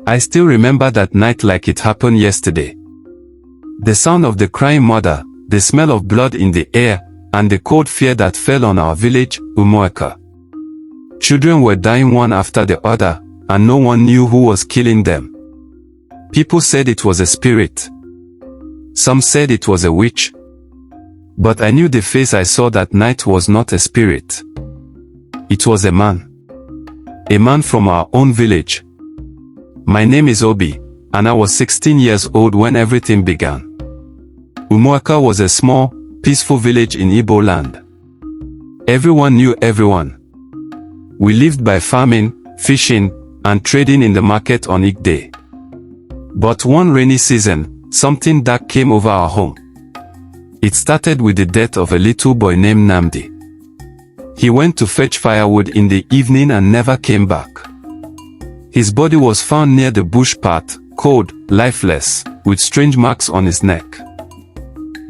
I still remember that night like it happened yesterday. The sound of the crying mother, the smell of blood in the air, and the cold fear that fell on our village, Umuaka. Children were dying one after the other, and no one knew who was killing them. People said it was a spirit. Some said it was a witch. But I knew the face I saw that night was not a spirit. It was a man. A man from our own village. My name is Obi, and I was 16 years old when everything began. Umuaka was a small, peaceful village in Igbo land. Everyone knew everyone. We lived by farming, fishing, and trading in the market on each day. But one rainy season, something dark came over our home. It started with the death of a little boy named Namdi. He went to fetch firewood in the evening and never came back. His body was found near the bush path, cold, lifeless, with strange marks on his neck.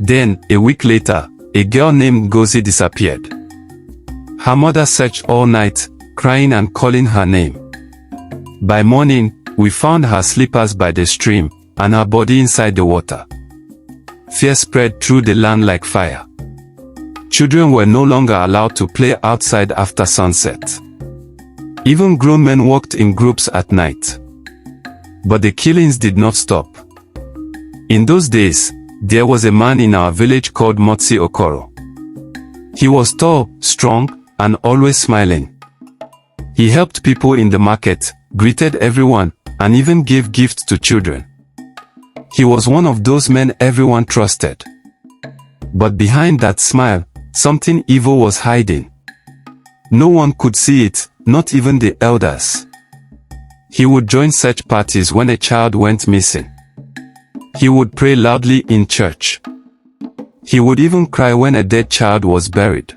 Then, a week later, a girl named Ngozi disappeared. Her mother searched all night, crying and calling her name. By morning, we found her slippers by the stream, and her body inside the water. Fear spread through the land like fire. Children were no longer allowed to play outside after sunset. Even grown men walked in groups at night. But the killings did not stop. In those days, there was a man in our village called Motsi Okoro. He was tall, strong, and always smiling. He helped people in the market, greeted everyone, and even gave gifts to children. He was one of those men everyone trusted. But behind that smile, something evil was hiding. No one could see it, not even the elders. He would join such parties when a child went missing. He would pray loudly in church. He would even cry when a dead child was buried.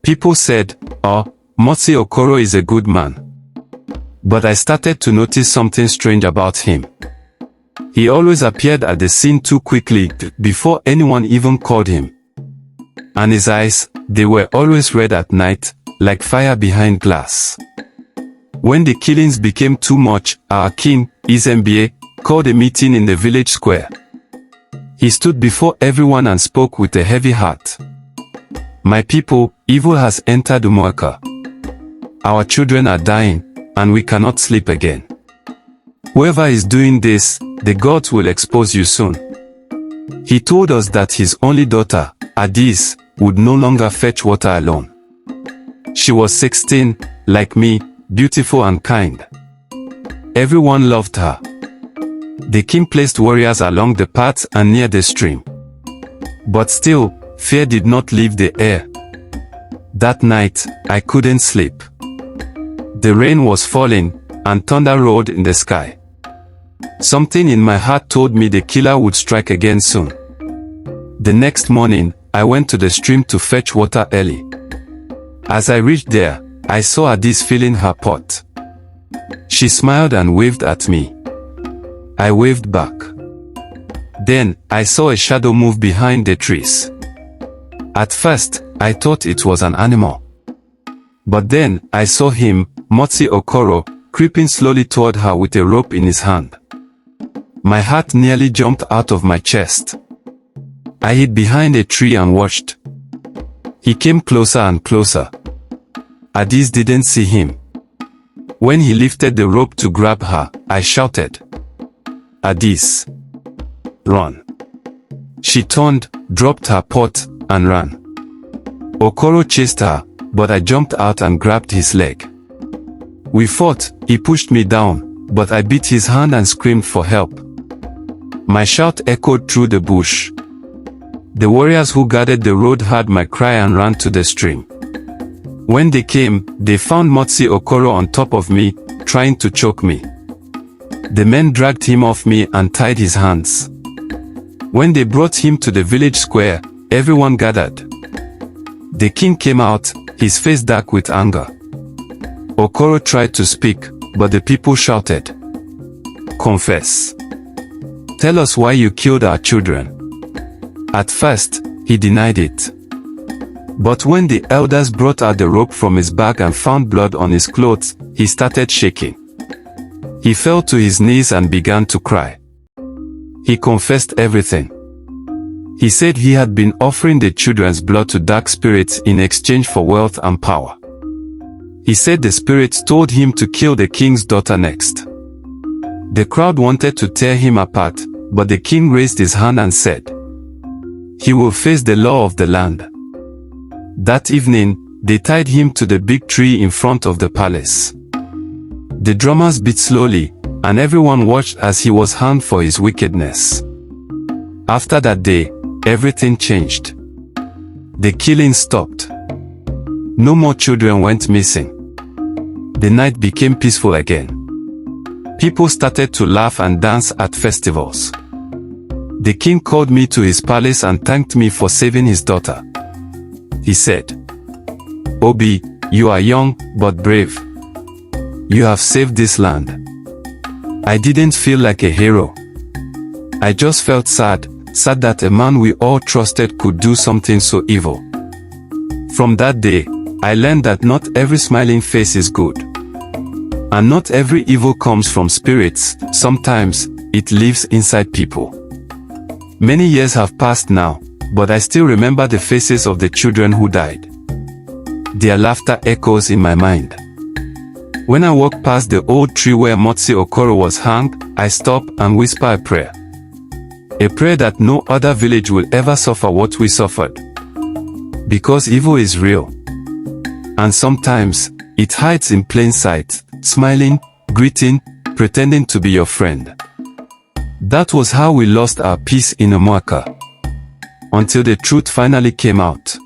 People said, "Oh, Motsi Okoro is a good man." But I started to notice something strange about him. He always appeared at the scene too quickly, before anyone even called him. And his eyes, they were always red at night, like fire behind glass. When the killings became too much, our king, Izembie, called a meeting in the village square. He stood before everyone and spoke with a heavy heart. "My people, evil has entered Umuaka. Our children are dying, and we cannot sleep again. Whoever is doing this, the gods will expose you soon." He told us that his only daughter, Adis, would no longer fetch water alone. She was 16, like me, beautiful and kind. Everyone loved her. The king placed warriors along the paths and near the stream. But still, fear did not leave the air. That night, I couldn't sleep. The rain was falling, and thunder roared in the sky. Something in my heart told me the killer would strike again soon. The next morning, I went to the stream to fetch water early. As I reached there, I saw Adis filling her pot. She smiled and waved at me. I waved back. Then, I saw a shadow move behind the trees. At first, I thought it was an animal. But then, I saw him, Motsi Okoro, creeping slowly toward her with a rope in his hand. My heart nearly jumped out of my chest. I hid behind a tree and watched. He came closer and closer. Adis didn't see him. When he lifted the rope to grab her, I shouted, "Adis, run." She turned, dropped her pot, and ran. Okoro chased her, but I jumped out and grabbed his leg. We fought. He pushed me down, but I beat his hand and screamed for help. My shout echoed through the bush. The warriors who guarded the road heard my cry and ran to the stream. When they came, they found Motsi Okoro on top of me, trying to choke me. The men dragged him off me and tied his hands. When they brought him to the village square, everyone gathered. The king came out, his face dark with anger. Okoro tried to speak, but the people shouted, "Confess. Tell us why you killed our children." At first, he denied it. But when the elders brought out the rope from his bag and found blood on his clothes, he started shaking. He fell to his knees and began to cry. He confessed everything. He said he had been offering the children's blood to dark spirits in exchange for wealth and power. He said the spirits told him to kill the king's daughter next. The crowd wanted to tear him apart, but the king raised his hand and said, "He will face the law of the land." That evening, they tied him to the big tree in front of the palace. The drummers beat slowly, and everyone watched as he was hanged for his wickedness. After that day, everything changed. The killing stopped. No more children went missing. The night became peaceful again. People started to laugh and dance at festivals. The king called me to his palace and thanked me for saving his daughter. He said, "Obi, you are young, but brave. You have saved this land." I didn't feel like a hero. I just felt sad that a man we all trusted could do something so evil. From that day, I learned that not every smiling face is good. And not every evil comes from spirits, sometimes, it lives inside people. Many years have passed now, but I still remember the faces of the children who died. Their laughter echoes in my mind. When I walk past the old tree where Motsi Okoro was hanged, I stop and whisper a prayer. A prayer that no other village will ever suffer what we suffered. Because evil is real. And sometimes, it hides in plain sight, smiling, greeting, pretending to be your friend. That was how we lost our peace in Umuaka. Until the truth finally came out.